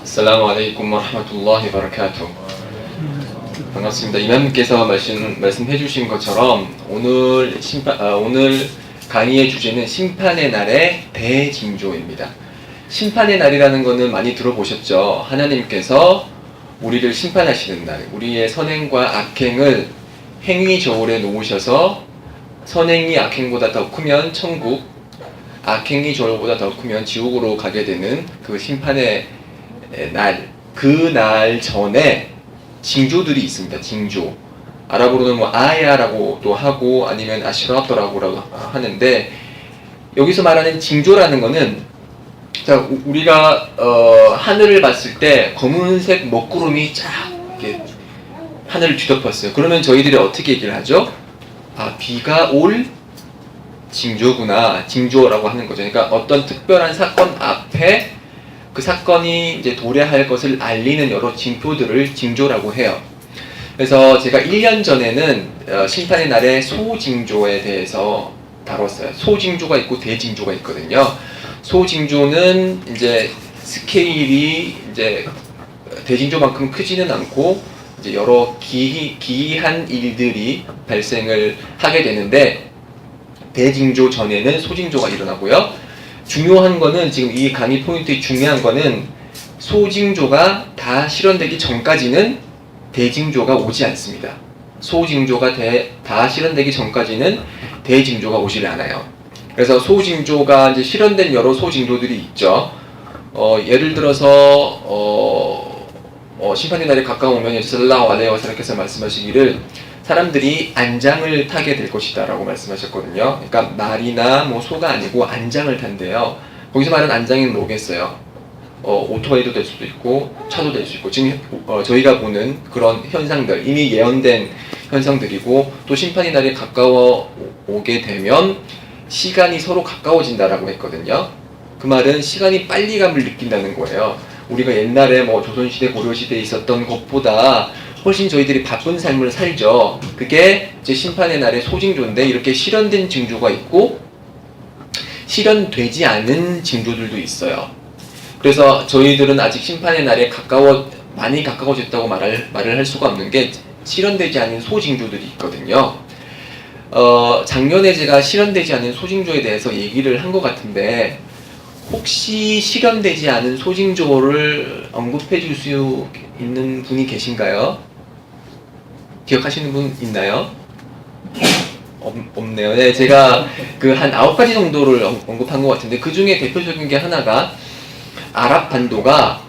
السلام عليكم ورحمة الله وبركاته. 반갑습니다. 이맘님께서 말씀해 주신 것처럼 오늘 강의의 주제는 심판의 날의 대징조입니다. 심판의 날이라는 것은 많이 들어보셨죠? 하나님께서 우리를 심판하시는 날, 우리의 선행과 악행을 행위 저울에 놓으셔서 선행이 악행보다 더 크면 천국, 악행이 저울보다 더 크면 지옥으로 가게 되는 그 심판의 날, 그 날 전에 징조들이 있습니다. 징조. 아랍어로는 아야라고도 하고 아니면 아시라토라고 하는데, 여기서 말하는 징조라는 거는, 자, 우리가 하늘을 봤을 때 검은색 먹구름이 쫙 이렇게 하늘을 뒤덮었어요. 그러면 저희들이 어떻게 얘기를 하죠? 아, 비가 올 징조구나. 징조라고 하는 거죠. 그러니까 어떤 특별한 사건 앞에 그 사건이 이제 도래할 것을 알리는 여러 징표들을 징조라고 해요. 그래서 제가 1년 전에는 심판의 날의 소징조에 대해서 다뤘어요. 소징조가 있고 대징조가 있거든요. 소징조는 이제 스케일이 이제 대징조만큼 크지는 않고 이제 여러 기이한 일들이 발생을 하게 되는데, 대징조 전에는 소징조가 일어나고요. 중요한 거는, 지금 이 강의 포인트의 중요한 거는, 소징조가 다 실현되기 전까지는 대징조가 오지 않습니다. 소징조가 다 실현되기 전까지는 대징조가 오질 않아요. 그래서 소징조가 이제 실현된 여러 소징조들이 있죠. 예를 들어서 심판의 날이 가까우면 예수살라hu 알레이히 와살람께서 말씀하시기를 사람들이 안장을 타게 될 것이다 라고 말씀하셨거든요. 그러니까 말이나 소가 아니고 안장을 탄대요. 거기서 말하는 안장은 뭐겠어요? 오토바이도 될 수도 있고 차도 될 수 있고, 지금 저희가 보는 그런 현상들, 이미 예언된 현상들이고, 또 심판의 날이 가까워 오게 되면 시간이 서로 가까워진다라고 했거든요. 그 말은 시간이 빨리 감을 느낀다는 거예요. 우리가 옛날에 조선시대, 고려시대에 있었던 것보다 훨씬 저희들이 바쁜 삶을 살죠. 그게 이제 심판의 날의 소징조인데, 이렇게 실현된 징조가 있고 실현되지 않은 징조들도 있어요. 그래서 저희들은 아직 심판의 날에 많이 가까워졌다고 말을 할 수가 없는 게, 실현되지 않은 소징조들이 있거든요. 작년에 제가 실현되지 않은 소징조에 대해서 얘기를 한 것 같은데, 혹시 실현되지 않은 소징조를 언급해 줄 수 있는 분이 계신가요? 기억하시는 분 있나요? 없네요. 네, 제가 한 9가지 정도를 언급한 것 같은데, 그 중에 대표적인 게 하나가, 아랍 반도가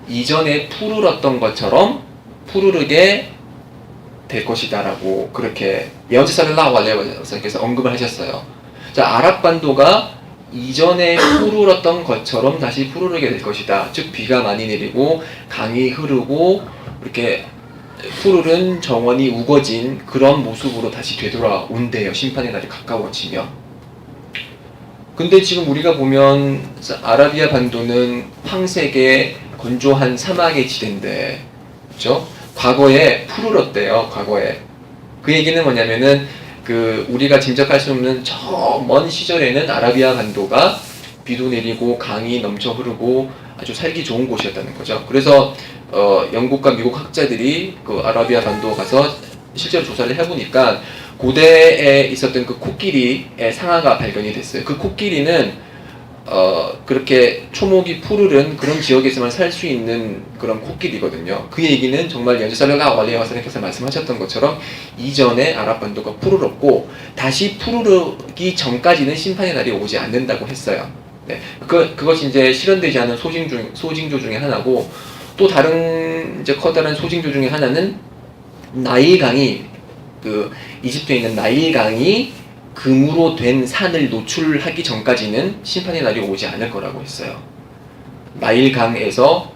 이전에 푸르렀던 것처럼 푸르르게 될 것이다 라고 그렇게 예언자 살랄라후 알레이히 와살람께서 언급을 하셨어요. 자, 아랍 반도가 이전에 푸르렀던 것처럼 다시 푸르르게 될 것이다. 즉, 비가 많이 내리고 강이 흐르고 이렇게 푸르른 정원이 우거진 그런 모습으로 다시 되돌아온대요. 심판의 날이 가까워지면. 근데 지금 우리가 보면 아라비아 반도는 황색의 건조한 사막의 지대인데, 그렇죠? 과거에 푸르렀대요. 과거에. 그 얘기는 뭐냐면은, 우리가 짐작할 수 없는 저 먼 시절에는 아라비아 반도가 비도 내리고 강이 넘쳐 흐르고 아주 살기 좋은 곳이었다는 거죠. 그래서 영국과 미국 학자들이 그 아라비아 반도 가서 실제로 조사를 해보니까 고대에 있었던 그 코끼리의 상아가 발견이 됐어요. 그 코끼리는 그렇게 초목이 푸르른 그런 지역에서만 살 수 있는 그런 코끼리거든요. 그 얘기는 정말 예언자 살랄라후 알레이히 와살람께서 말씀하셨던 것처럼 이전에 아랍 반도가 푸르렀고 다시 푸르르기 전까지는 심판의 날이 오지 않는다고 했어요. 네, 그것이 이제 실현되지 않은 소징조 중에 하나고, 또 다른 이제 커다란 소징조 중에 하나는 나일강이, 이집트에 있는 나일강이 금으로 된 산을 노출하기 전까지는 심판의 날이 오지 않을 거라고 했어요. 나일강에서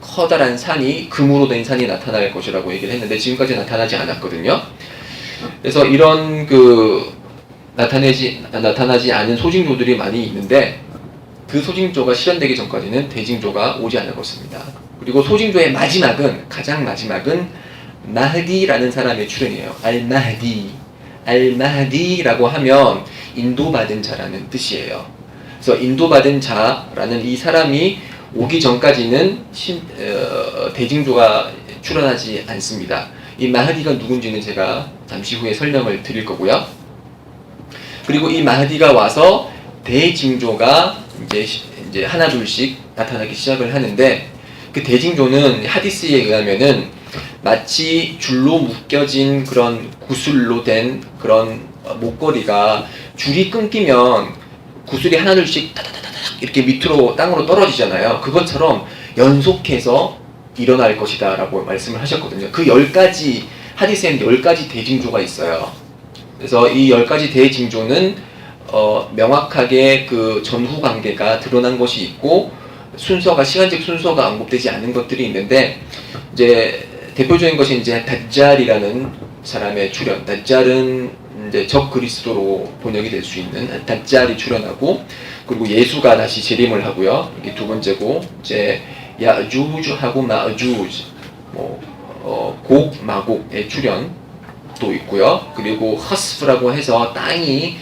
커다란 산이, 금으로 된 산이 나타날 것이라고 얘기를 했는데 지금까지 나타나지 않았거든요. 그래서 이런 나타나지 않은 소징조들이 많이 있는데, 그 소징조가 실현되기 전까지는 대징조가 오지 않을 것입니다. 그리고 소징조의 가장 마지막은 마흐디라는 사람의 출현이에요. 알마흐디라고 하면 인도받은 자라는 뜻이에요. 그래서 인도받은 자라는 이 사람이 오기 전까지는 대징조가 출현하지 않습니다. 이 마하디가 누군지는 제가 잠시 후에 설명을 드릴 거고요. 그리고 이 마하디가 와서 대징조가 이제 하나 둘씩 나타나기 시작을 하는데, 그 대징조는 하디스에 의하면은 마치 줄로 묶여진 그런 구슬로 된 그런 목걸이가 줄이 끊기면 구슬이 하나둘씩 타다다다닥 이렇게 밑으로 땅으로 떨어지잖아요. 그것처럼 연속해서 일어날 것이다 라고 말씀을 하셨거든요. 그 10가지, 하디스에는 10가지 대징조가 있어요. 그래서 이 10가지 대징조는 명확하게 그 전후 관계가 드러난 것이 있고, 시간적 순서가 언급되지 않은 것들이 있는데, 이제 대표적인 것이 이제 다잘이라는 사람의 출현. 다잘은 이제 적 그리스도로 번역이 될 수 있는 다잘이 출현하고, 그리고 예수가 다시 재림을 하고요. 이게 두 번째고, 이제 야주주하고 마주주, 곡, 마곡의 출현도 있고요. 그리고 허스프라고 해서 땅이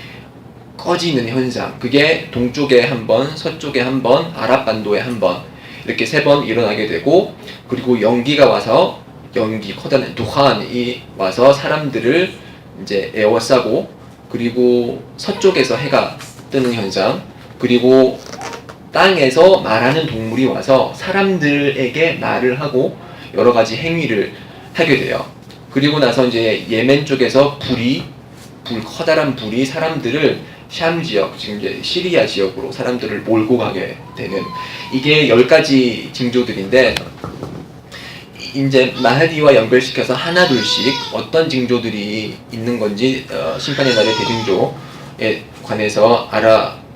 꺼지는 현상, 그게 동쪽에 한 번, 서쪽에 한 번, 아랍반도에 한 번, 이렇게 3번 일어나게 되고, 그리고 연기가 와서, 커다란 두한이 와서 사람들을 이제 에워싸고, 그리고 서쪽에서 해가 뜨는 현상, 그리고 땅에서 말하는 동물이 와서 사람들에게 말을 하고 여러 가지 행위를 하게 돼요. 그리고 나서 이제 예멘 쪽에서 커다란 불이 사람들을 샴 지역, 지금 이제 시리아 지역으로 사람들을 몰고 가게 되는, 이게 10가지 징조들인데, 이제 마하디와 연결시켜서 하나둘씩 어떤 징조들이 있는 건지 심판의 날의 대징조에 관해서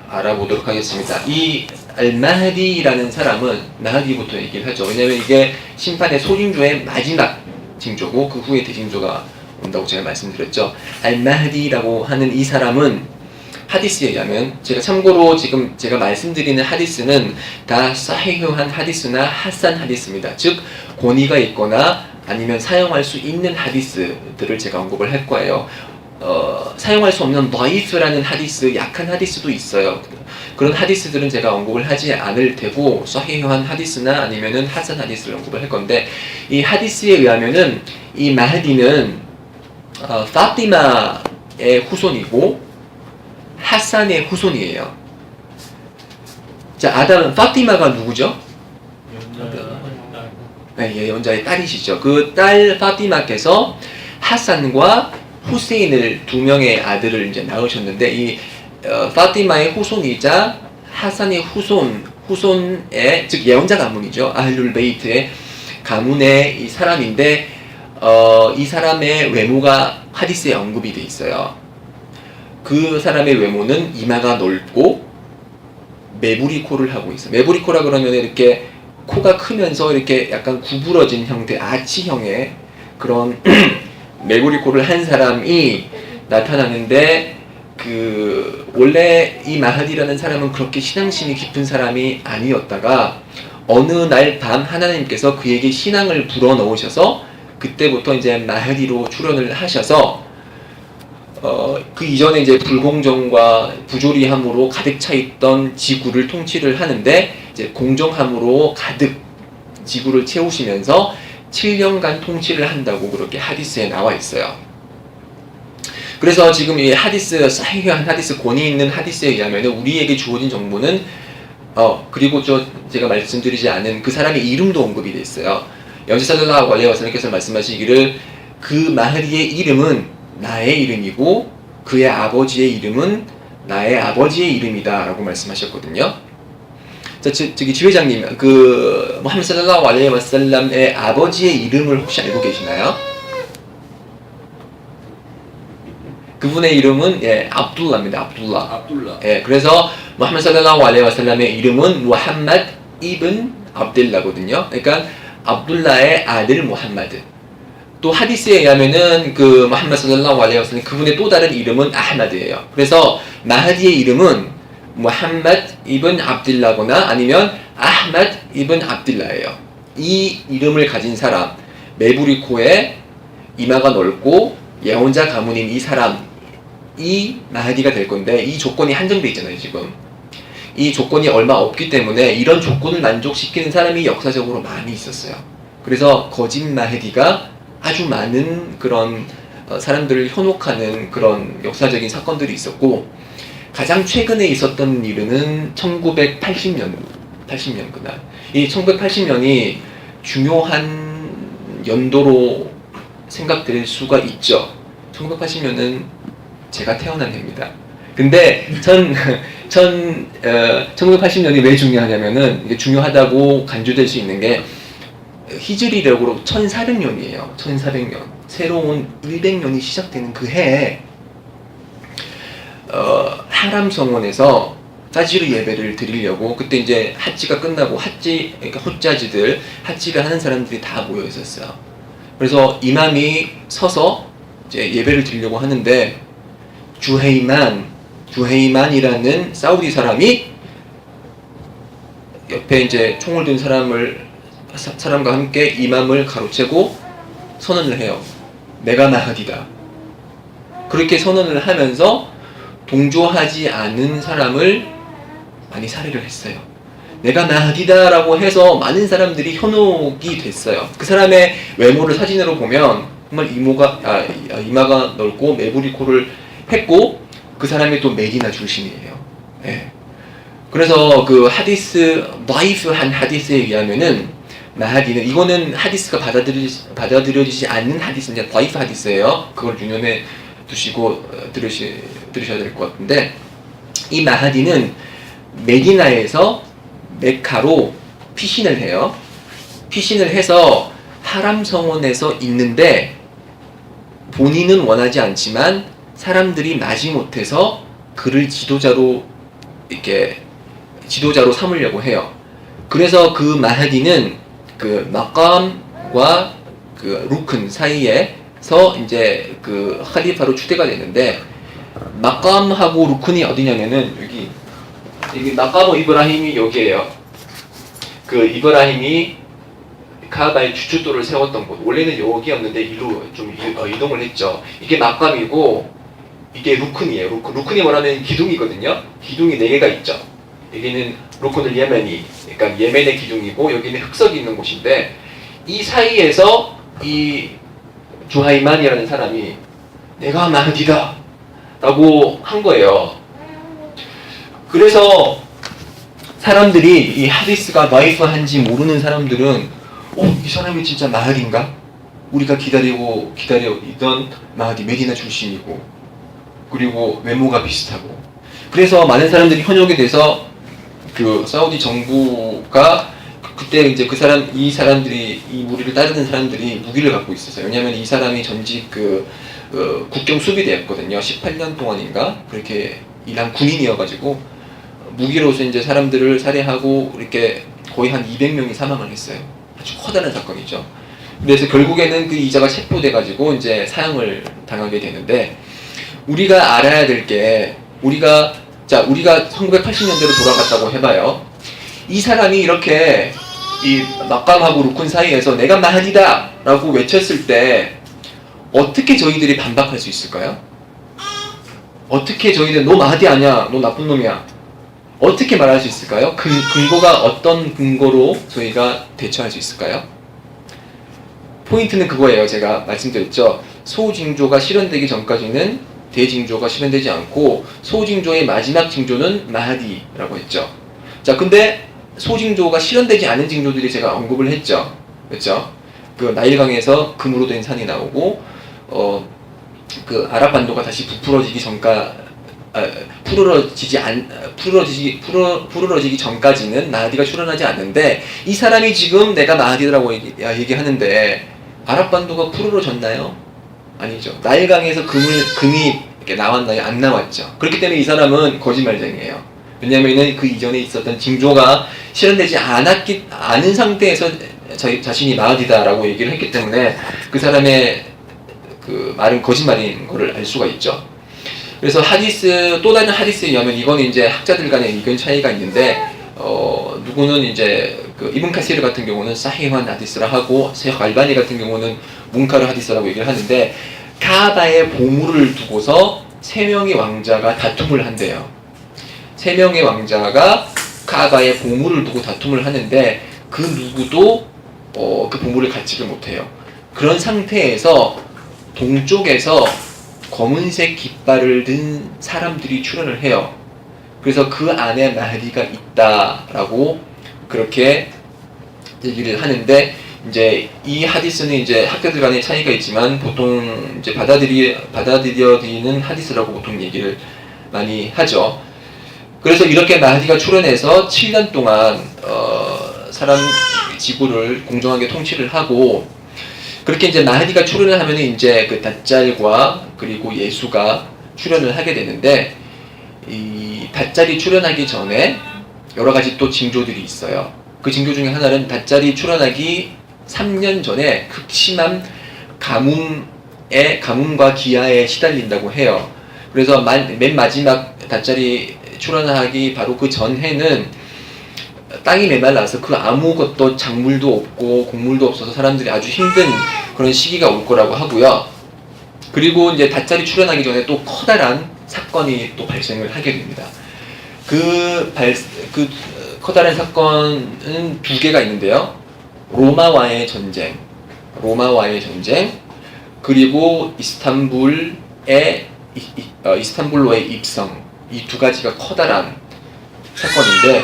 알아보도록 하겠습니다. 이 알마하디라는 사람은, 마하디부터 얘기를 하죠. 왜냐면 이게 심판의 소징조의 마지막 징조고 그 후에 대징조가 온다고 제가 말씀드렸죠. 알마하디라고 하는 이 사람은 하디스에 의하면, 제가 참고로 지금 제가 말씀드리는 하디스는 다 사히흐한 하디스나 하산 하디스입니다. 즉 권위가 있거나 아니면 사용할 수 있는 하디스들을 제가 언급을 할 거예요. 사용할 수 없는 다이프라는 하디스, 약한 하디스도 있어요. 그런 하디스들은 제가 언급을 하지 않을 테고, 사히흐한 하디스나 아니면은 하산 하디스를 언급을 할 건데, 이 하디스에 의하면은 이 마하디는 파티마의 후손이고 하산의 후손이에요. 자, 아담은 파티마가 누구죠? 네, 예언자의 딸이시죠. 그 딸 파티마께서 하산과 후세인을 2명의 아들을 이제 낳으셨는데, 이 파티마의 후손이자 하산의 후손의, 즉 예언자 가문이죠. 아hlul 베이트의 가문의 이 사람인데, 이 사람의 외모가 하디스에 언급이 돼 있어요. 그 사람의 외모는 이마가 넓고 메부리 코를 하고 있어요. 메부리 코라 그러면 이렇게 코가 크면서 이렇게 약간 구부러진 형태, 아치형의 그런 메부리 코를 한 사람이 나타나는데, 원래 이 마하디라는 사람은 그렇게 신앙심이 깊은 사람이 아니었다가 어느 날 밤 하나님께서 그에게 신앙을 불어넣으셔서 그때부터 이제 마하디로 출현을 하셔서 그 이전에 이제 불공정과 부조리함으로 가득 차 있던 지구를 통치를 하는데, 이제 공정함으로 가득 지구를 채우시면서 7년간 통치를 한다고 그렇게 하디스에 나와 있어요. 그래서 지금 이 하디스, 사히한 하디스, 권위 있는 하디스에 의하면 우리에게 주어진 정보는, 그리고 제가 말씀드리지 않은 그 사람의 이름도 언급이 돼 있어요. 연시 살랄라후 알레이히 와살람께서 말씀하시기를, 그 마하디의 이름은 나의 이름이고 그의 아버지의 이름은 나의 아버지의 이름이다 라고 말씀하셨거든요. 자, 저기 지회장님, 무함마드 살랄라후 알레이히 와살람의 아버지의 이름을 혹시 알고 계시나요? 그분의 이름은 압둘라입니다. 압둘라. 예, 그래서 무함마드 살랄라후 알레이히 와살람의 이름은 무함마드 이븐 압딜라거든요. 그러니까 압둘라의 아들 무함마드. 또 하디스에 의하면은 무함마드 살랄라후 알레이히 와살람 그분의 또 다른 이름은 아흐마드예요. 그래서 마하디의 이름은 무함마드 이븐 압딜라거나 아니면 아흐마드 이븐 압딜라예요. 이 이름을 가진 사람, 메부리 코에 이마가 넓고 예언자 가문인 이 사람이 마하디가 될 건데, 이 조건이 한정돼 있잖아요, 지금. 이 조건이 얼마 없기 때문에 이런 조건을 만족시키는 사람이 역사적으로 많이 있었어요. 그래서 거짓 마헤디가 아주 많은 그런 사람들을 현혹하는 그런 역사적인 사건들이 있었고, 가장 최근에 있었던 일은 1980년 그날. 이 1980년이 중요한 연도로 생각될 수가 있죠. 1980년은 제가 태어난 해입니다. 근데 1980년이 왜 중요하냐면은, 이게 중요하다고 간주될 수 있는 게 히즈리력으로 1400년이에요. 1400년. 새로운 100년이 시작되는 그 해에 하람 성원에서 파지르 예배를 드리려고, 그때 이제 하지가 끝나고 그러니까 호짜지들, 하지를 하는 사람들이 다 모여 있었어요. 그래서 이맘이 서서 이제 예배를 드리려고 하는데, 주헤이만이라는 사우디 사람이 옆에 이제 총을 든 사람과 함께 이맘을 가로채고 선언을 해요. 내가 마하디다. 그렇게 선언을 하면서 동조하지 않은 사람을 많이 살해를 했어요. 내가 마하디다라고 해서 많은 사람들이 현혹이 됐어요. 그 사람의 외모를 사진으로 보면 정말 이마가 넓고 매부리 코를 했고, 그 사람이 또 메디나 출신이에요. 네. 그래서 그 하디스, 다이프한 하디스에 의하면은 마하디는, 이거는 하디스가 받아들여지지 않는 하디스인데 다이프 하디스예요. 그걸 유념해 두시고 들으셔야 될 것 같은데, 이 마하디는 메디나에서 메카로 피신을 해요. 피신을 해서 하람 성원에서 있는데, 본인은 원하지 않지만 사람들이 마지못해서 그를 지도자로 삼으려고 해요. 그래서 그 마하디는 그 마감과 그 루큰 사이에서 이제 그 칼리파로 추대가 되는데, 마감하고 루큰이 어디냐면은 여기 마감오 이브라힘이 여기에요. 그 이브라힘이 카바의 주춧돌을 세웠던 곳, 원래는 여기였는데 이로 좀 이동을 했죠. 이게 마감이고 이게 루큰이에요. 루큰이 뭐라면 기둥이거든요. 기둥이 4개가 있죠. 여기는 루큰을 예멘이, 그러니까 예멘의 기둥이고, 여기는 흑석이 있는 곳인데, 이 사이에서 이 주하이만이라는 사람이 내가 마하디다 라고 한 거예요. 그래서 사람들이 이 하디스가 다이프한지 모르는 사람들은 이 사람이 진짜 마하디인가? 우리가 기다리던 마하디, 메디나 출신이고, 그리고 외모가 비슷하고. 그래서 많은 사람들이 현혹이 돼서 그 사우디 정부가 그때 이제 이 사람들이, 이 무리를 따르는 사람들이 무기를 갖고 있었어요. 왜냐하면 이 사람이 전직 국경 수비대였거든요. 18년 동안인가 그렇게 일한 군인이어가지고 무기로서 이제 사람들을 살해하고 이렇게 거의 한 200명이 사망을 했어요. 아주 커다란 사건이죠. 그래서 결국에는 그 이자가 체포돼가지고 이제 사형을 당하게 되는데, 우리가 알아야 될 게, 우리가 1980년대로 돌아갔다고 해봐요. 이 사람이 이렇게 이 막감하고 루큰 사이에서 내가 마하디다 라고 외쳤을 때 어떻게 저희들이 반박할 수 있을까요? 어떻게 저희들 너 마하디 아니야, 너 나쁜 놈이야, 어떻게 말할 수 있을까요? 근거가 어떤 근거로 저희가 대처할 수 있을까요? 포인트는 그거예요. 제가 말씀드렸죠. 소징조가 실현되기 전까지는 대징조가 실현되지 않고, 소징조의 마지막 징조는 마하디라고 했죠. 자, 근데 소징조가 실현되지 않은 징조들이 제가 언급을 했죠. 그렇죠? 그 나일강에서 금으로 된 산이 나오고, 그 아랍반도가 다시 부풀어지기 전까지는 마하디가 출현하지 않는데, 이 사람이 지금 내가 마하디라고 얘기하는데 아랍반도가 푸르러졌나요? 아니죠. 나일강에서 금이 이렇게 나왔나요? 안 나왔죠. 그렇기 때문에 이 사람은 거짓말쟁이에요. 왜냐하면 그 이전에 있었던 징조가 실현되지 않은 상태에서 자신이 마하디다라고 얘기를 했기 때문에 그 사람의 그 말은 거짓말인 것을 알 수가 있죠. 그래서 또 다른 하디스에 의하면, 이거는 이제 학자들 간의 의견 차이가 있는데, 누구는 이제 그 이븐 카시르 같은 경우는 사히한 하디스라 하고, 셰익 알바니 같은 경우는 문카르 하디스라고 얘기를 하는데, 카바의 보물을 두고서 3명의 왕자가 다툼을 한대요. 세 명의 왕자가 카아바에 보물을 두고 다툼을 하는데 그 누구도 그 보물을 갖지를 못해요. 그런 상태에서 동쪽에서 검은색 깃발을 든 사람들이 출현을 해요. 그래서 그 안에 마흐디가 있다라고 그렇게 얘기를 하는데, 이제 이 하디스는 이제 학자들 간의 차이가 있지만 보통 이제 받아들여지는 하디스라고 보통 얘기를 많이 하죠. 그래서 이렇게 마흐디가 출현해서 7년 동안 사람 지구를 공정하게 통치를 하고, 그렇게 이제 마흐디가 출현을 하면 이제 그 다짤과 그리고 예수가 출현을 하게 되는데, 이 다짤이 출현하기 전에 여러 가지 또 징조들이 있어요. 그 징조 중에 하나는 다짤이 출현하기 3년 전에 극심한 가뭄과 기아에 시달린다고 해요. 그래서 맨 마지막 다짤이 출현하기 바로 그 전해는 땅이 메말라서 그 아무것도 작물도 없고 곡물도 없어서 사람들이 아주 힘든 그런 시기가 올 거라고 하고요. 그리고 이제 다짤이 출현하기 전에 또 커다란 사건이 또 발생을 하게 됩니다. 그 커다란 사건은 두 개가 있는데요. 로마와의 전쟁, 그리고 이스탄불로의 입성, 이 두 가지가 커다란 사건인데,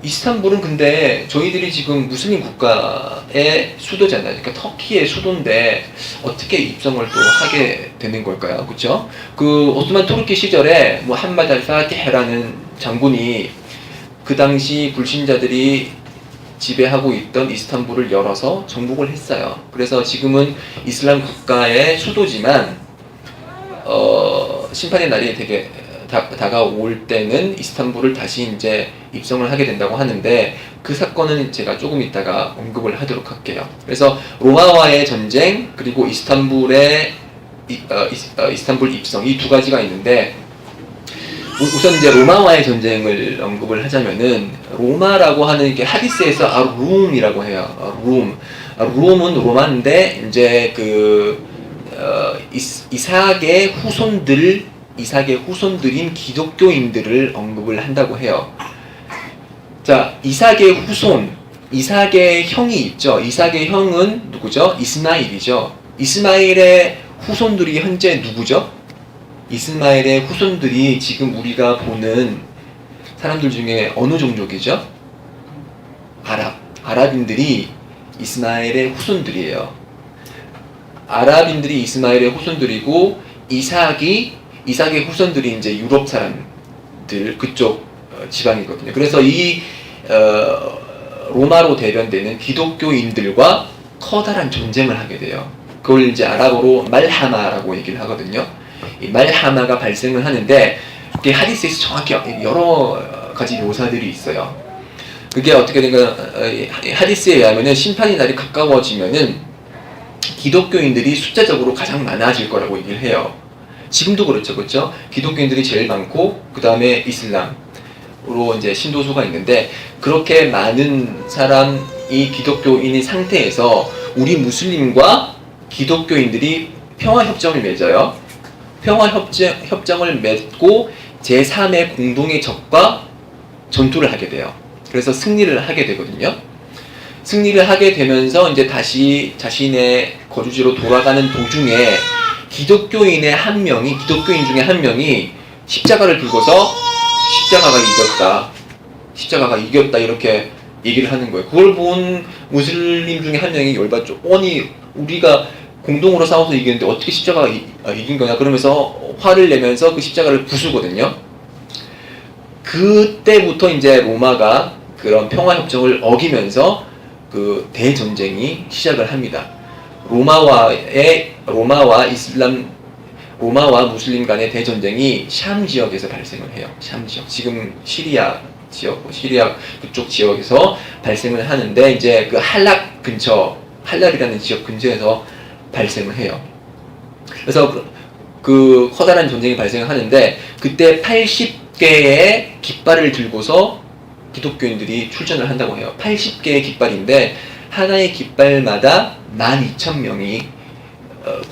이스탄불은 근데 저희들이 지금 무슬림 국가의 수도잖아요. 그러니까 터키의 수도인데 어떻게 입성을 또 하게 되는 걸까요? 그렇죠? 그 오스만 투르키 시절에 뭐 함마드 알파티헤라는 장군이 그 당시 불신자들이 지배하고 있던 이스탄불을 열어서 정복을 했어요. 그래서 지금은 이슬람 국가의 수도지만 심판의 날이 되게 다가올 때는 이스탄불을 다시 이제 입성을 하게 된다고 하는데, 그 사건은 제가 조금 이따가 언급을 하도록 할게요. 그래서 로마와의 전쟁, 그리고 이스탄불의 이스탄불 입성, 이 두 가지가 있는데, 우선 이제 로마와의 전쟁을 언급을 하자면은, 로마라고 하는 게 하디스에서 아룸이라고 해요. 룸은 로마인데 이제 이삭의 후손들인 기독교인들을 언급을 한다고 해요. 자, 이삭의 형이 있죠. 이삭의 형은 누구죠? 이스마일이죠. 이스마일의 후손들이 현재 누구죠? 이스마일의 후손들이 지금 우리가 보는 사람들 중에 어느 종족이죠? 아랍인들이 이스마일의 후손들이에요. 아랍인들이 이스마일의 후손들이고, 이삭의 후손들이 이제 유럽 사람들 그쪽 지방이거든요. 그래서 이 로마로 대변되는 기독교인들과 커다란 전쟁을 하게 돼요. 그걸 이제 아랍어로 말하마라고 얘기를 하거든요. 이 말하마가 발생을 하는데, 그게 하디스에서 정확히 여러 가지 묘사들이 있어요. 그게 어떻게 된가, 하디스에 의하면은 심판의 날이 가까워지면은 기독교인들이 숫자적으로 가장 많아질 거라고 얘기를 해요. 지금도 그렇죠. 기독교인들이 제일 많고, 그 다음에 이슬람으로 이제 신도수가 있는데, 그렇게 많은 사람이 기독교인인 상태에서 우리 무슬림과 기독교인들이 평화협정을 맺어요. 평화협정을 맺고 제3의 공동의 적과 전투를 하게 돼요. 그래서 승리를 하게 되거든요. 승리를 하게 되면서 이제 다시 자신의 거주지로 돌아가는 도중에 기독교인 중에 한 명이 십자가를 들고서 십자가가 이겼다 이렇게 얘기를 하는 거예요. 그걸 본 무슬림 중에 한 명이 열받죠. 아니, 우리가 공동으로 싸워서 이겼는데 어떻게 십자가가 이긴 거냐, 그러면서 화를 내면서 그 십자가를 부수거든요. 그때부터 이제 로마가 그런 평화협정을 어기면서 그 대전쟁이 시작을 합니다. 로마와 무슬림 간의 대전쟁이 샴 지역에서 발생을 해요. 샴 지역, 지금 시리아 그쪽 지역에서 발생을 하는데, 이제 그 할랍이라는 지역 근처에서 발생을 해요. 그래서 그 커다란 전쟁이 발생을 하는데, 그때 80개의 깃발을 들고서 기독교인들이 출전을 한다고 해요. 80개의 깃발인데 하나의 깃발마다 12,000명이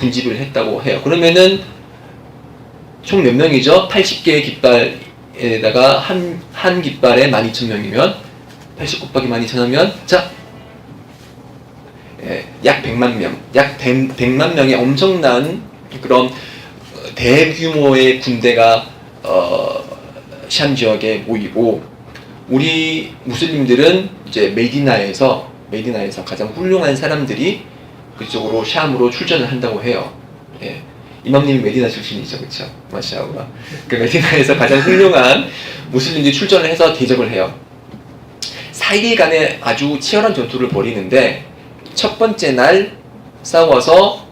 군집을 했다고 해요. 그러면은 총 몇 명이죠? 80개의 에다가 한 깃발에 12,000명이면 80 곱하기 12,000하면 자, 약 100만 명, 약 100만 명의 엄청난 그런 대규모의 군대가 샴 지역에 모이고, 우리 무슬림들은 이제 메디나에서 가장 훌륭한 사람들이 그쪽으로 샴으로 출전을 한다고 해요. 예. 이맘님이 메디나 출신이죠, 그렇죠? 마샤아라. 그 메디나에서 가장 훌륭한 무슬림들이 출전을 해서 대적을 해요. 4일간의 아주 치열한 전투를 벌이는데, 첫 번째 날 싸워서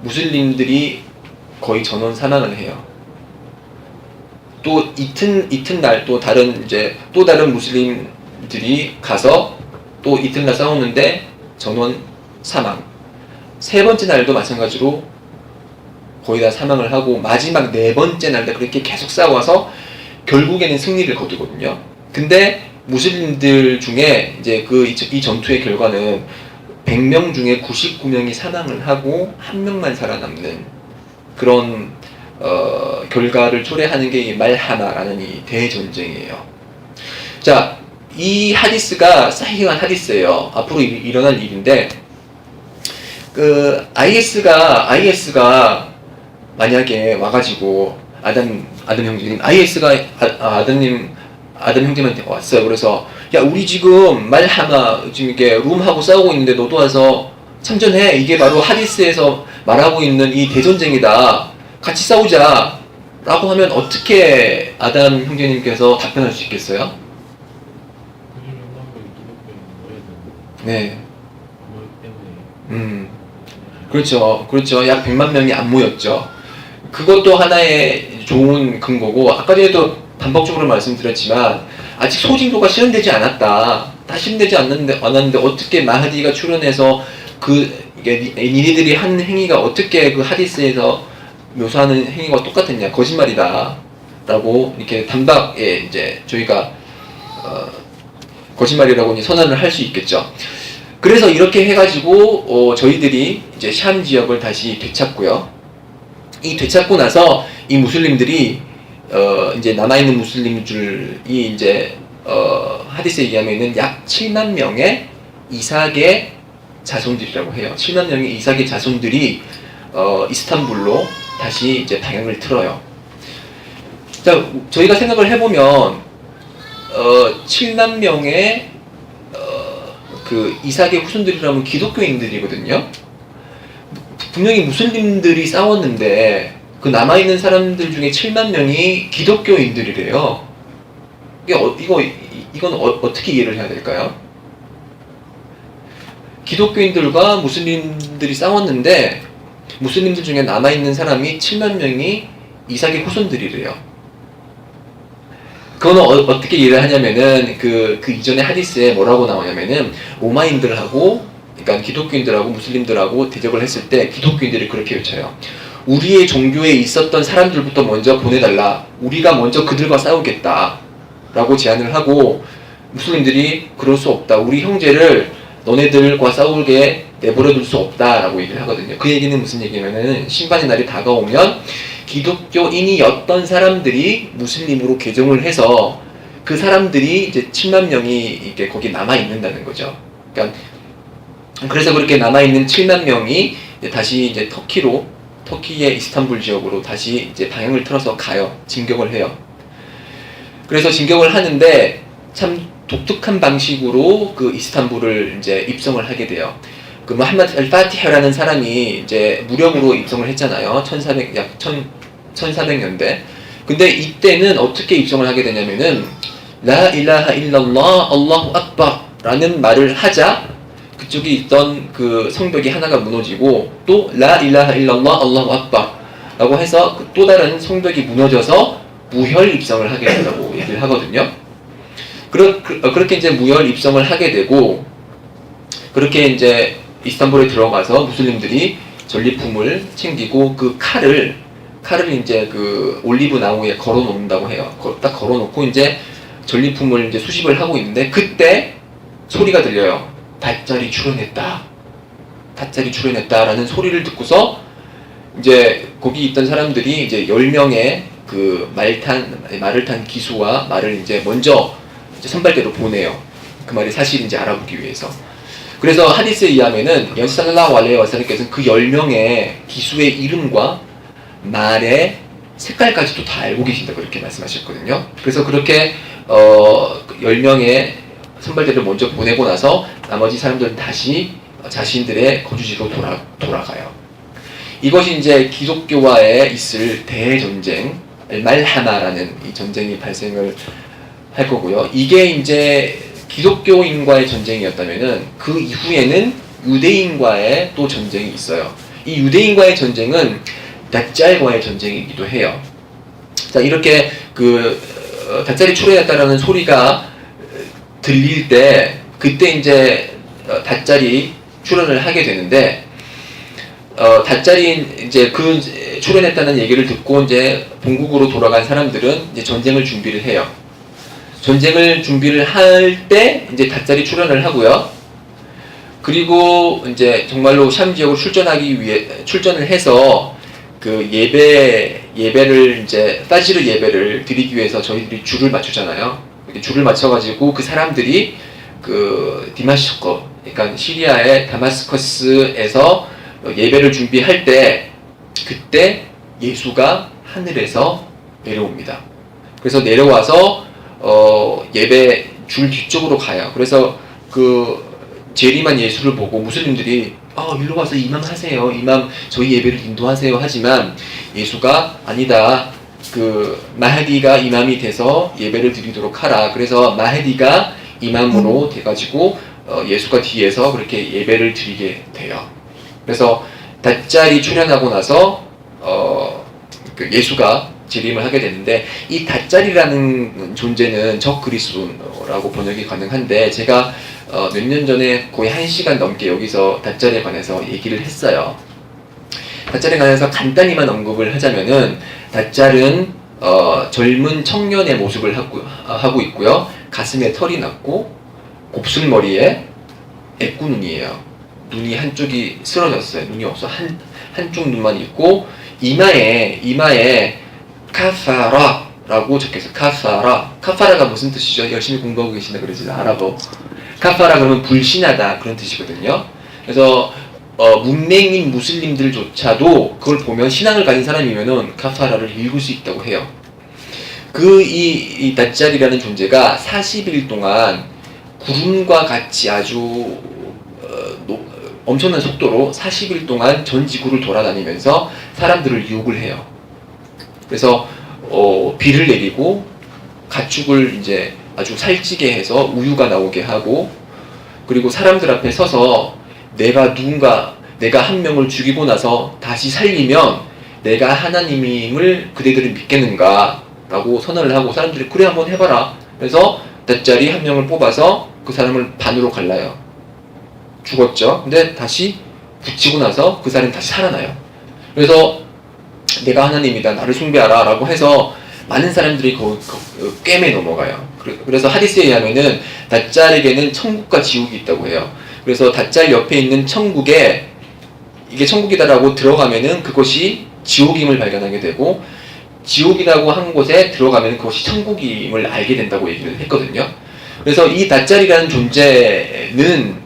무슬림들이 거의 전원 사망을 해요. 또 이튿날 또 다른 무슬림들이 가서 또 이튿날 싸우는데 전원 사망. 세 번째 날도 마찬가지로 거의 다 사망을 하고, 마지막 네 번째 날도 그렇게 계속 싸워서 결국에는 승리를 거두거든요. 근데 무슬림들 중에 이제 이 전투의 결과는 100명 중에 99명이 사망을 하고 1명만 살아남는 그런 결과를 초래하는 게 이 말하마라는 이 대전쟁이에요. 자, 이 하디스가 사히한 하디스예요. 앞으로 일어날 일인데, 그 IS가 만약에 와가지고 아담 형제님, IS가 아담 형제한테 왔어요. 그래서 야, 우리 지금 말하마 지금 이게 룸하고 싸우고 있는데 너도 와서 참전해. 이게 바로 하디스에서 말하고 있는 이 대전쟁이다. 같이 싸우자. 라고 하면 어떻게 아담 형제님께서 답변할 수 있겠어요? 네. 그렇죠. 약 100만 명이 안 모였죠. 그것도 하나의 좋은 근거고, 아까 전에도 반복적으로 말씀드렸지만 아직 소징도가 실현되지 않았다. 다 실현되지 않았는데 어떻게 마하디가 출현해서 니네들이 한 행위가 어떻게 그 하디스에서 묘사하는 행위가 똑같았냐, 거짓말이다 라고 이렇게 단박에 이제 저희가 거짓말이라고 이제 선언을 할 수 있겠죠. 그래서 이렇게 해가지고 저희들이 이제 샴 지역을 다시 되찾고요. 이 되찾고 나서 이 무슬림들이 이제 남아있는 무슬림들이 이제 하디스에 의하면은 약 7만 명의 이삭의 자손들이라고 해요. 7만 명의 이삭의 자손들이 이스탄불로 다시 이제 방향을 틀어요. 자, 저희가 생각을 해보면 7만 명의 그 이삭의 후손들이라면 기독교인들이거든요. 분명히 무슬림들이 싸웠는데 그 남아있는 사람들 중에 7만 명이 기독교인들이래요. 이건 어떻게 이해를 해야 될까요? 기독교인들과 무슬림들이 싸웠는데 무슬림들 중에 남아있는 사람이 7만 명이 이삭의 후손들이래요. 그거는 어떻게 이해를 하냐면은 그 이전에 하디스에 뭐라고 나오냐면은 로마인들하고, 그러니까 기독교인들하고 무슬림들하고 대적을 했을 때 기독교인들이 그렇게 외쳐요. 우리의 종교에 있었던 사람들부터 먼저 보내달라. 우리가 먼저 그들과 싸우겠다 라고 제안을 하고, 무슬림들이 그럴 수 없다. 우리 형제를 너네들과 싸우게 내버려둘 수 없다 라고 얘기를 하거든요. 그 얘기는 무슨 얘기냐면은 심판의 날이 다가오면 기독교인이었던 사람들이 무슬림으로 개종을 해서 그 사람들이 이제 7만 명이 이게 거기 남아 있는다는 거죠. 그러니까 그래서 그렇게 남아 있는 7만 명이 이제 다시 이제 터키의 이스탄불 지역으로 다시 이제 방향을 틀어서 가요. 진격을 해요. 그래서 진격을 하는데 참 독특한 방식으로 그 이스탄불을 이제 입성을 하게 돼요. 그 무함마드 알파티하라는 사람이 이제 무력으로 입성을 했잖아요. 약 1400년대. 근데 이때는 어떻게 입성을 하게 되냐면은 라 일라하 일랄lah 알라후 악bar 라는 말을 하자 그쪽에 있던 그 성벽이 하나가 무너지고, 또 라 일라하 일랄lah 알라후 악bar 라고 해서 또 다른 성벽이 무너져서 무혈 입성을 하게 된다고 얘기를 하거든요. 그렇게 이제 무혈 입성을 하게 되고, 그렇게 이제 이스탄불에 들어가서 무슬림들이 전리품을 챙기고 그 칼을 이제 그 올리브 나무에 걸어 놓는다고 해요. 딱 걸어 놓고 이제 전리품을 이제 수집을 하고 있는데, 그때 소리가 들려요. 다짜리 출현했다라는 소리를 듣고서 이제 거기 있던 사람들이 이제 10명의 그 말을 탄 기수와 말을 이제 먼저 이제 선발대로 보내요. 그 말이 사실인지 알아보기 위해서. 그래서 하디스에 의하면은 연시 살랄라후 알레이히 와살람께서는 그 10명의 기수의 이름과 말의 색깔까지도 다 알고 계신다 그렇게 말씀하셨거든요. 그래서 그렇게 10명의 선발대를 먼저 보내고 나서 나머지 사람들은 다시 자신들의 거주지로 돌아가요. 이것이 이제 기독교와의 있을 대전쟁, 말하마라는 이 전쟁이 발생을 할 거고요. 이게 이제 기독교인과의 전쟁이었다면은 그 이후에는 유대인과의 또 전쟁이 있어요. 이 유대인과의 전쟁은 다짤과의 전쟁이기도 해요. 자, 이렇게 다짤이 출현했다라는 소리가 들릴 때 그때 이제 다짤이 출현을 하게 되는데 다짤이 이제 그 출현했다는 얘기를 듣고 이제 본국으로 돌아간 사람들은 이제 전쟁을 준비를 해요. 전쟁을 준비를 할 때 이제 다짤이 출현을 하고요. 그리고 이제 정말로 샴 지역으로 출전을 해서 그 예배를 이제 파지르 예배를 드리기 위해서 저희들이 줄을 맞추잖아요. 이렇게 줄을 맞춰가지고 그 사람들이 그 디마시커, 그러니까 시리아의 다마스커스에서 예배를 준비할 때 그때 예수가 하늘에서 내려옵니다. 그래서 내려와서 예배 줄 뒤쪽으로 가요. 그래서 그 재림한 예수를 보고 무슬림들이 일로 와서 이맘 하세요. 이맘 저희 예배를 인도하세요. 하지만 예수가 아니다. 그 마하디가 이맘이 돼서 예배를 드리도록 하라. 그래서 마하디가 이맘으로 돼가지고 예수가 뒤에서 그렇게 예배를 드리게 돼요. 그래서 다짤이 출현하고 나서 그 예수가 재림을 하게 되는데 이 다짤이라는 존재는 적 그리스도라고 번역이 가능한데 제가 몇 년 전에 거의 1시간 넘게 여기서 다짤에 관해서 얘기를 했어요. 다짤에 관해서 간단히만 언급을 하자면은 다짤은 젊은 청년의 모습을 하고 있고요. 가슴에 털이 났고 곱슬머리에 애꾸눈이에요. 눈이 한쪽이 쓰러졌어요. 눈이 없어. 한쪽 눈만 있고 이마에 카파라라고 적혀있어요. 카파라가 무슨 뜻이죠? 열심히 공부하고 계시나 그러지 아랍어. 카파라 그러면 불신하다 그런 뜻이거든요. 그래서 문맹인 무슬림들조차도 그걸 보면 신앙을 가진 사람이면은 카파라를 읽을 수 있다고 해요. 이 다짤이라는 존재가 40일 동안 구름과 같이 아주 엄청난 속도로 40일 동안 전 지구를 돌아다니면서 사람들을 유혹을 해요. 그래서 비를 내리고 가축을 이제 아주 살찌게 해서 우유가 나오게 하고 그리고 사람들 앞에 서서 내가 한 명을 죽이고 나서 다시 살리면 내가 하나님임을 그대들은 믿겠는가 라고 선언을 하고 사람들이 그래 한번 해봐라. 그래서 다짤이 한 명을 뽑아서 그 사람을 반으로 갈라요. 죽었죠. 근데 다시 붙이고 나서 그 사람이 다시 살아나요. 그래서 내가 하나님이다 나를 숭배하라 라고 해서 많은 사람들이 꿰매 넘어가요. 그래서 하디스에 의하면은 다짤에게는 천국과 지옥이 있다고 해요. 그래서 다짤 옆에 있는 천국에 이게 천국이다라고 들어가면은 그것이 지옥임을 발견하게 되고 지옥이라고 한 곳에 들어가면 그것이 천국임을 알게 된다고 얘기를 했거든요. 그래서 이 다짤이라는 존재는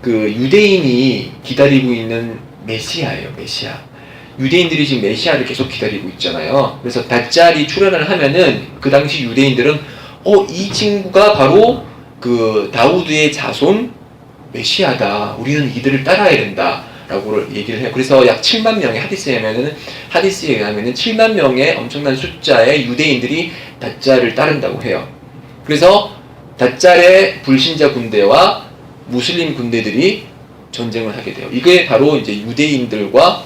그 유대인이 기다리고 있는 메시아예요. 메시아. 유대인들이 지금 메시아를 계속 기다리고 있잖아요. 그래서 다짤이 출현을 하면은 그 당시 유대인들은 이 친구가 바로 그 다우드의 자손 메시아다. 우리는 이들을 따라야 된다. 라고 얘기를 해요. 그래서 약 7만 명의 하디스에 의하면은 7만 명의 엄청난 숫자의 유대인들이 다짤을 따른다고 해요. 그래서 다짤의 불신자 군대와 무슬림 군대들이 전쟁을 하게 돼요. 이게 바로 이제 유대인들과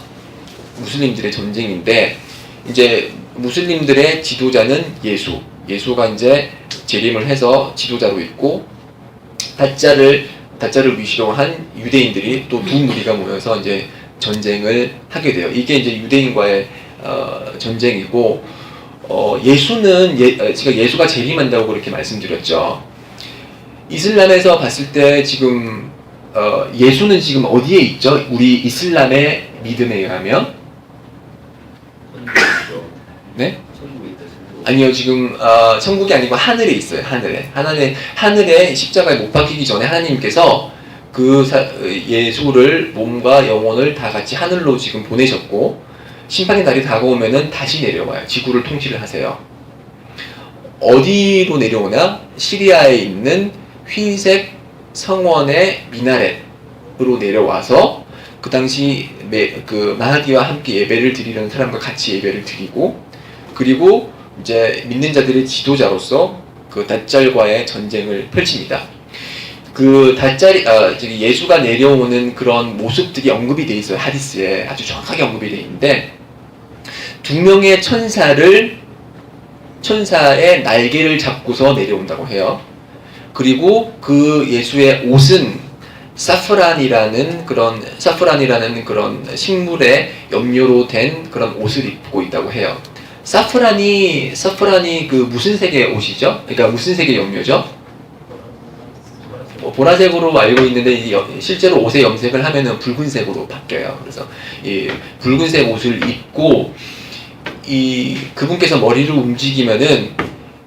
무슬림들의 전쟁인데 이제 무슬림들의 지도자는 예수가 이제 재림을 해서 지도자로 있고 다짤을 위시로 한 유대인들이 또 두 무리가 모여서 이제 전쟁을 하게 돼요. 이게 이제 유대인과의 전쟁이고 제가 예수가 재림한다고 그렇게 말씀드렸죠. 이슬람에서 봤을 때 지금 예수는 지금 어디에 있죠? 우리 이슬람의 믿음에 의하면 네? 천국에 아니요, 지금 천국이 아니고 하늘에 있어요. 하늘에 십자가에 못 박히기 전에 하나님께서 예수를 몸과 영혼을 다 같이 하늘로 지금 보내셨고, 심판의 날이 다가오면은 다시 내려와요. 지구를 통치를 하세요. 어디로 내려오나? 시리아에 있는 흰색 성원의 미나렛으로 내려와서 그 당시 마하디와 함께 예배를 드리는 사람과 같이 예배를 드리고, 그리고 이제 믿는 자들의 지도자로서 그 다짤과의 전쟁을 펼칩니다. 예수가 내려오는 그런 모습들이 언급이 돼 있어요. 하디스에 아주 정확하게 언급이 돼 있는데, 두 명의 천사의 날개를 잡고서 내려온다고 해요. 그리고 그 예수의 옷은 사프란이라는 그런 식물의 염료로 된 그런 옷을 입고 있다고 해요. 사프란이 그 무슨 색의 옷이죠? 그러니까 무슨 색의 염료죠? 보라색으로 알고 있는데 실제로 옷의 염색을 하면은 붉은색으로 바뀌어요. 그래서 이 붉은색 옷을 입고 그분께서 머리를 움직이면은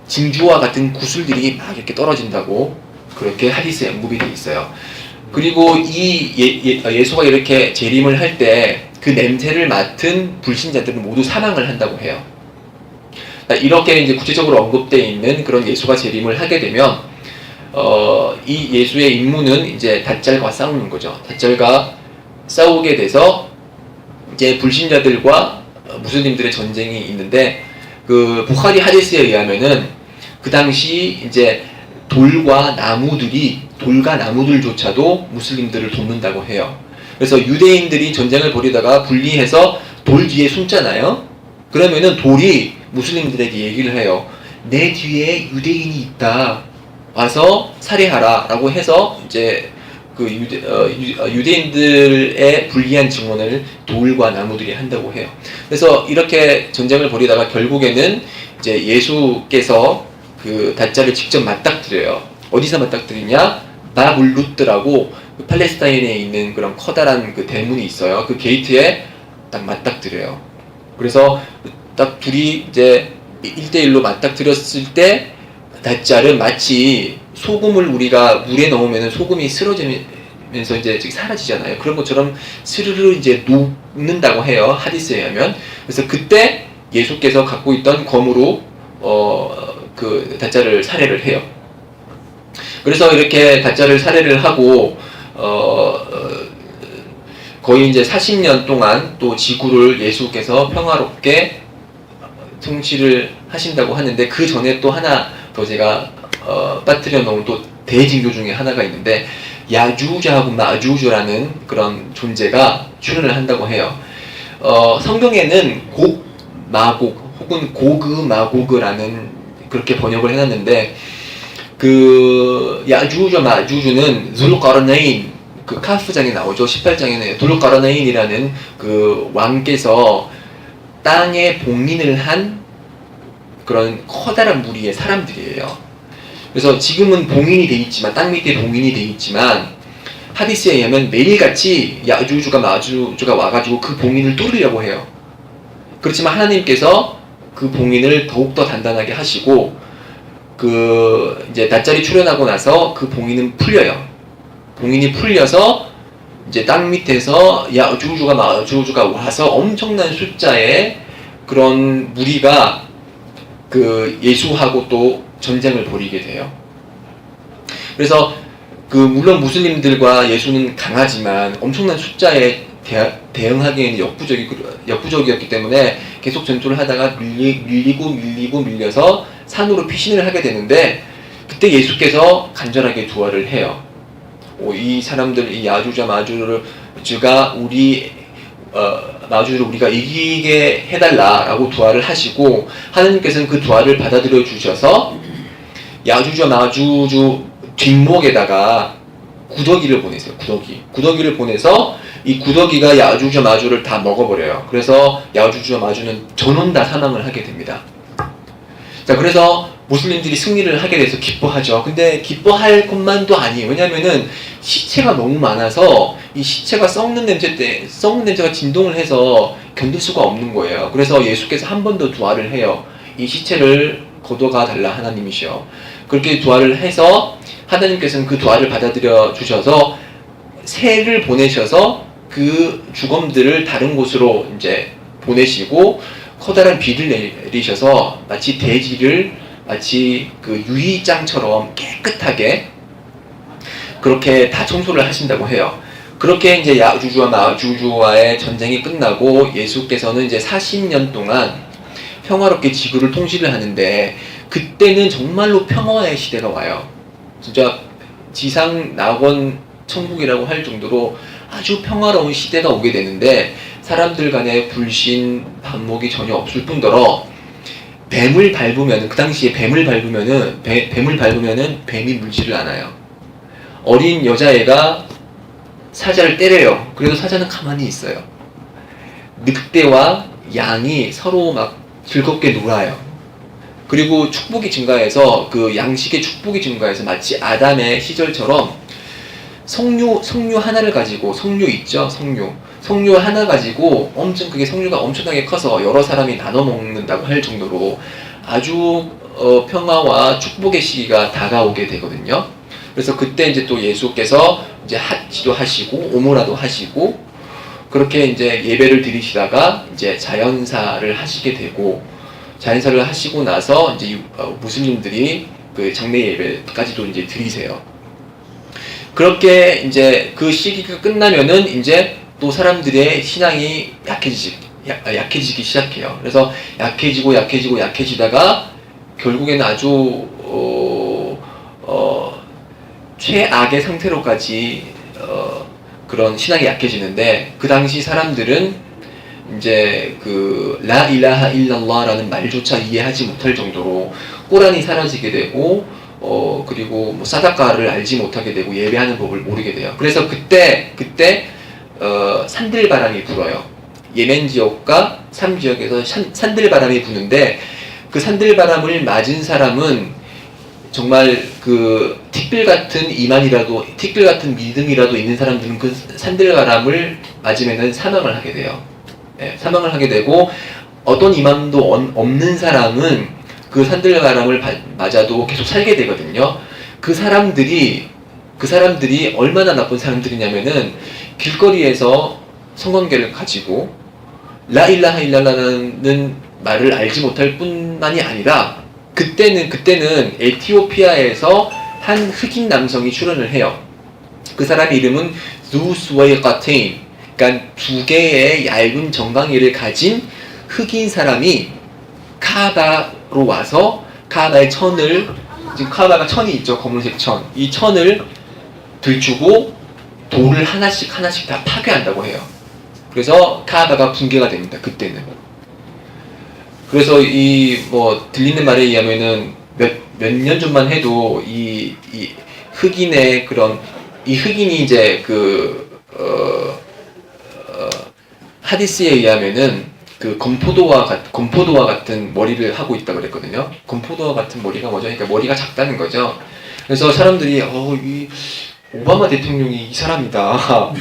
진주와 같은 구슬들이 막 이렇게 떨어진다고 그렇게 하디스에 언급이 되어 있어요. 그리고 예수가 이렇게 재림을 할 때 그 냄새를 맡은 불신자들은 모두 사망을 한다고 해요. 이렇게 이제 구체적으로 언급되어 있는 그런 예수가 재림을 하게 되면 이 예수의 임무는 이제 다짤과 싸우는 거죠. 다짤과 싸우게 돼서 이제 불신자들과 무슬림들의 전쟁이 있는데, 그 부하리 하디스에 의하면은 그 당시 이제 돌과 나무들조차도 무슬림들을 돕는다고 해요. 그래서 유대인들이 전쟁을 벌이다가 분리해서 돌 뒤에 숨잖아요. 그러면은 돌이 무슬림들에게 얘기를 해요. 내 뒤에 유대인이 있다. 와서 살해하라 라고 해서 이제 유대인들의 불리한 증언을 돌과 나무들이 한다고 해요. 그래서 이렇게 전쟁을 벌이다가 결국에는 이제 예수께서 그 다짤을 직접 맞닥뜨려요. 어디서 맞닥뜨리냐? 바불루트라고 팔레스타인에 있는 그런 커다란 그 대문이 있어요. 그 게이트에 딱 맞닥뜨려요. 그래서 딱 둘이 이제 1대1로 맞닥뜨렸을 때 다짤은 마치 소금을 우리가 물에 넣으면 소금이 쓰러지면서 이제 사라지잖아요. 그런 것처럼 스르르 이제 녹는다고 해요. 하디스에 의하면. 그래서 그때 예수께서 갖고 있던 검으로 그 다짤을 살해를 해요. 그래서 이렇게 다짤을 살해를 하고 거의 이제 40년 동안 또 지구를 예수께서 평화롭게 통치를 하신다고 하는데, 그 전에 또 하나 더 제가 빠뜨려 놓은 또 대징조 중에 하나가 있는데, 야주자하고 마주주라는 그런 존재가 출현을 한다고 해요. 성경에는 마곡 혹은 고그마고그라는 그렇게 번역을 해놨는데, 그 야주주 마주주는 zulqarnain, 그 카프장에 나오죠. 18장에는 zulqarnain이라는 그 왕께서 땅에 봉인을 한 그런 커다란 무리의 사람들이에요. 그래서 지금은 봉인이 돼 있지만, 땅 밑에 봉인이 돼 있지만, 하디스에 의하면 매일같이 야주주가 마주주가 와가지고 그 봉인을 뚫으려고 해요. 그렇지만 하나님께서 그 봉인을 더욱더 단단하게 하시고, 이제 다짤이 출현하고 나서 그 봉인은 풀려요. 봉인이 풀려서 이제 땅 밑에서 야주주가 마주주가 와서 엄청난 숫자의 그런 무리가 그 예수하고 또 전쟁을 벌이게 돼요. 그래서 물론 무슬림들과 예수는 강하지만 엄청난 숫자에 대응하기에는 역부족이었기 때문에 계속 전투를 하다가 밀려서 산으로 피신을 하게 되는데, 그때 예수께서 간절하게 두아를 해요. 이 사람들, 이 야주자 마주주가 마주주를 우리가 이기게 해달라라고 두아를 하시고, 하나님께서는 그 두아를 받아들여 주셔서 야주자 마주주 뒷목에다가 구더기를 보내세요. 구더기를 보내서 이 구더기가 야주자 마주를 다 먹어버려요. 그래서 야주자 마주는 전원 다 사망을 하게 됩니다. 자, 그래서 무슬림들이 승리를 하게 돼서 기뻐하죠. 근데 기뻐할 것만도 아니에요. 왜냐면은 시체가 너무 많아서 이 시체가 썩는 냄새가 진동을 해서 견딜 수가 없는 거예요. 그래서 예수께서 한 번 더 두아를 해요. 이 시체를 걷어가 달라 하나님이시여. 그렇게 두아를 해서 하나님께서는 그 두아를 받아들여 주셔서 새를 보내셔서 그 죽음들을 다른 곳으로 이제 보내시고 커다란 비를 내리셔서 마치 대지를 마치 그 유리장처럼 깨끗하게 그렇게 다 청소를 하신다고 해요. 그렇게 이제 야주주와 마주주와의 전쟁이 끝나고 예수께서는 이제 40년 동안 평화롭게 지구를 통치를 하는데 그때는 정말로 평화의 시대가 와요. 진짜 지상 낙원 천국이라고 할 정도로 아주 평화로운 시대가 오게 되는데 사람들 간의 불신, 반목이 전혀 없을 뿐더러 뱀을 밟으면 그 당시에 뱀을 밟으면은 뱀이 물지를 않아요. 어린 여자애가 사자를 때려요. 그래도 사자는 가만히 있어요. 늑대와 양이 서로 막 즐겁게 놀아요. 그리고 축복이 증가해서 그 양식의 축복이 증가해서 마치 아담의 시절처럼 석류 하나를 가지고 석류 있죠? 석류 하나 가지고 그게 석류가 엄청나게 커서 여러 사람이 나눠 먹는다고 할 정도로 아주 평화와 축복의 시기가 다가오게 되거든요. 그래서 그때 이제 또 예수께서 이제 기도하시고 오모라도 하시고 그렇게 이제 예배를 드리시다가 이제 자연사를 하시게 되고 자연사를 하시고 나서 이제 무슬림들이 그 장례 예배까지도 이제 드리세요. 그렇게 이제 그 시기가 끝나면은 이제 또 사람들의 신앙이 약해지기 시작해요. 그래서 약해지다가 결국에는 아주 최악의 상태로까지 그런 신앙이 약해지는데 그 당시 사람들은 이제 그 라 일라하 일랄라라는 말조차 이해하지 못할 정도로 꾸란이 사라지게 되고 그리고 뭐 사다카를 알지 못하게 되고 예배하는 법을 모르게 돼요. 그래서 그때 산들바람이 불어요. 예멘 지역과 삼 지역에서 산들바람이 부는데 그 산들바람을 맞은 사람은 정말 그 티끌 같은 이만이라도 티끌 같은 믿음이라도 있는 사람들은 그 산들바람을 맞으면은 사망을 하게 돼요. 네, 사망을 하게 되고 어떤 이만도 없는 사람은 그 산들바람을 맞아도 계속 살게 되거든요. 그 사람들이 얼마나 나쁜 사람들이냐면은 길거리에서 성관계를 가지고 라일라하 일랄라는 말을 알지 못할 뿐만이 아니라 그때는 에티오피아에서 한 흑인 남성이 출연을 해요. 그 사람 이름은 두스웨이카테인, 그러니까 두 개의 얇은 정강이를 가진 흑인 사람이 카바로 와서 카바의 천을 지금 카바가 천이 있죠. 검은색 천. 이 천을 들추고 돌을 하나씩 다 파괴한다고 해요. 그래서 카바가 붕괴가 됩니다. 그때는. 그래서 이 뭐 들리는 말에 의하면은 몇 년 전만 해도 이 흑인의 그런 이 흑인이 이제 하디스에 의하면은 그 건포도와 같은 머리를 하고 있다 그랬거든요. 건포도와 같은 머리가 뭐죠? 그러니까 머리가 작다는 거죠. 그래서 사람들이 이 오바마 대통령이 이 사람이다.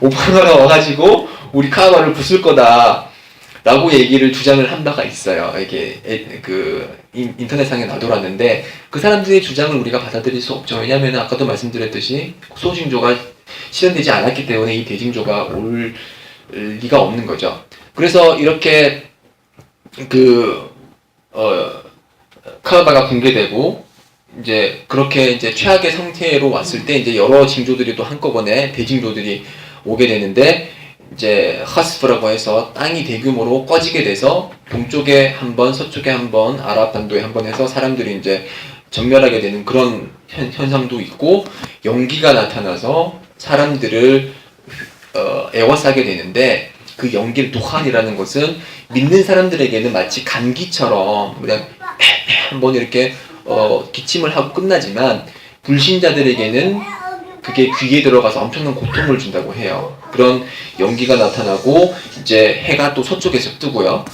오바마가 와가지고 우리 카바를 부술 거다. 라고 얘기를 주장을 한 바가 있어요. 이게 인터넷상에 나돌았는데 그 사람들의 주장을 우리가 받아들일 수 없죠. 왜냐하면 아까도 말씀드렸듯이 소징조가 실현되지 않았기 때문에 이 대징조가 올 리가 없는 거죠. 그래서 이렇게 카바가 붕괴되고 이제 그렇게 이제 최악의 상태로 왔을 때 이제 여러 징조들이 또 한꺼번에 대징조들이 오게 되는데 이제 하스프라고 해서 땅이 대규모로 꺼지게 돼서 동쪽에 한 번, 서쪽에 한 번, 아랍반도에 한 번 해서 사람들이 이제 전멸하게 되는 그런 현상도 있고 연기가 나타나서 사람들을 애워싸게 되는데 그 연기를 도한이라는 것은 믿는 사람들에게는 마치 감기처럼 그냥 한번 이렇게 기침을 하고 끝나지만 불신자들에게는 그게 귀에 들어가서 엄청난 고통을 준다고 해요. 그런 연기가 나타나고 이제 해가 또 서쪽에서 뜨고요.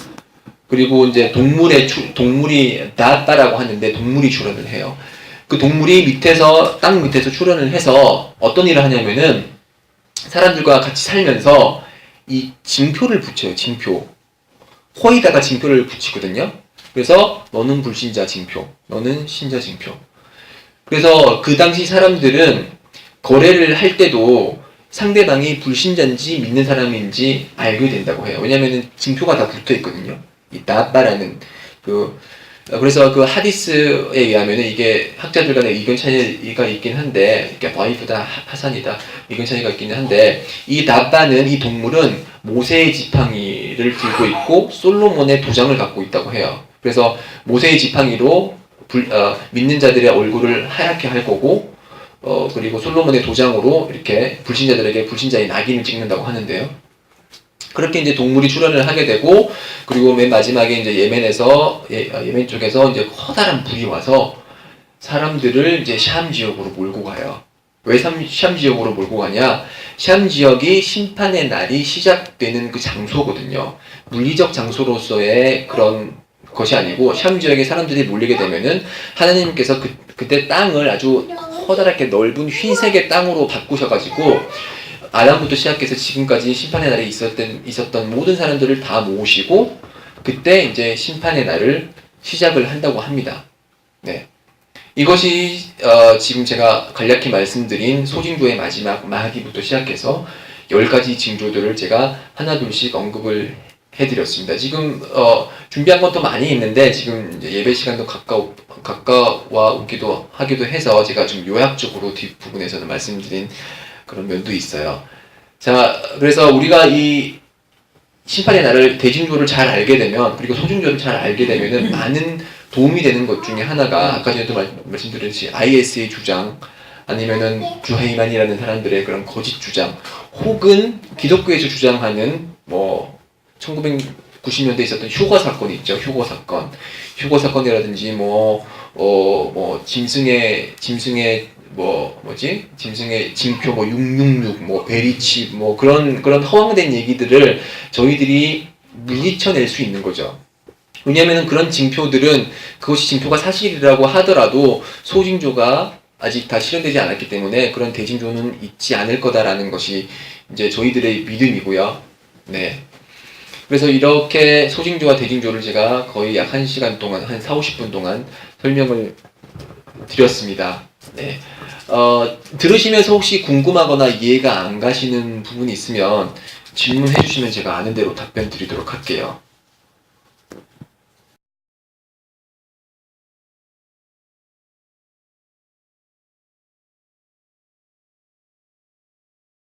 그리고 이제 동물이 나따라고 하는데 동물이 출현을 해요. 그 동물이 땅 밑에서 출현을 해서 어떤 일을 하냐면은 사람들과 같이 살면서 이 징표를 붙여요. 징표. 코에다가 징표를 붙이거든요. 그래서 너는 불신자 징표, 너는 신자 징표. 그래서 그 당시 사람들은 거래를 할 때도 상대방이 불신자인지 믿는 사람인지 알게 된다고 해요. 왜냐면은 징표가 다 붙어 있거든요. 이 나빠라는 그래서 그 하디스에 의하면은 이게 학자들 간의 의견 차이가 있긴 한데, 이게 바이프다 하산이다 의견 차이가 있긴 한데, 이 나빠는 이 동물은 모세의 지팡이를 들고 있고 솔로몬의 도장을 갖고 있다고 해요. 그래서 모세의 지팡이로 믿는 자들의 얼굴을 하얗게 할 거고, 그리고 솔로몬의 도장으로 이렇게 불신자들에게 불신자의 낙인을 찍는다고 하는데요. 그렇게 이제 동물이 출현을 하게 되고, 그리고 맨 마지막에 이제 예멘 쪽에서 이제 커다란 불이 와서 사람들을 이제 샴 지역으로 몰고 가요. 왜 샴 지역으로 몰고 가냐? 샴 지역이 심판의 날이 시작되는 그 장소거든요. 물리적 장소로서의 그런 것이 아니고, 샴 지역에 사람들이 몰리게 되면은 하나님께서 그때 땅을 아주 커다랗게 넓은 흰색의 땅으로 바꾸셔가지고 아담부터 시작해서 지금까지 심판의 날에 있었던 모든 사람들을 다 모으시고 그때 이제 심판의 날을 시작을 한다고 합니다. 네. 이것이 지금 제가 간략히 말씀드린 소징조의 마지막 마하디부터 시작해서 10가지 징조들을 제가 하나둘씩 언급을 해드렸습니다. 지금 준비한 것도 많이 있는데 지금 이제 예배 시간도 가까워 오기도 하기도 해서 제가 좀 요약적으로 뒷부분에서는 말씀드린 그런 면도 있어요. 자, 그래서 우리가 이 심판의 날을 대징조를 잘 알게 되면, 그리고 소징조를 잘 알게 되면은 많은 도움이 되는 것 중에 하나가 아까 전에도 말씀드렸듯이 IS의 주장, 아니면은 주헤이만이라는 사람들의 그런 거짓 주장, 혹은 기독교에서 주장하는 1990년대에 있었던 휴거 사건이 있죠. 휴거 사건이라든지 짐승의 징표 666 베리치 그런 허황된 얘기들을 저희들이 물리쳐낼 수 있는 거죠. 왜냐면은 그런 징표들은 그것이 징표가 사실이라고 하더라도 소징조가 아직 다 실현되지 않았기 때문에 그런 대징조는 있지 않을 거다라는 것이 이제 저희들의 믿음이고요. 네. 그래서 이렇게 소징조와 대징조를 제가 거의 약 1시간 동안, 한 40-50분 동안 설명을 드렸습니다. 네. 들으시면서 혹시 궁금하거나 이해가 안 가시는 부분이 있으면 질문해 주시면 제가 아는 대로 답변 드리도록 할게요.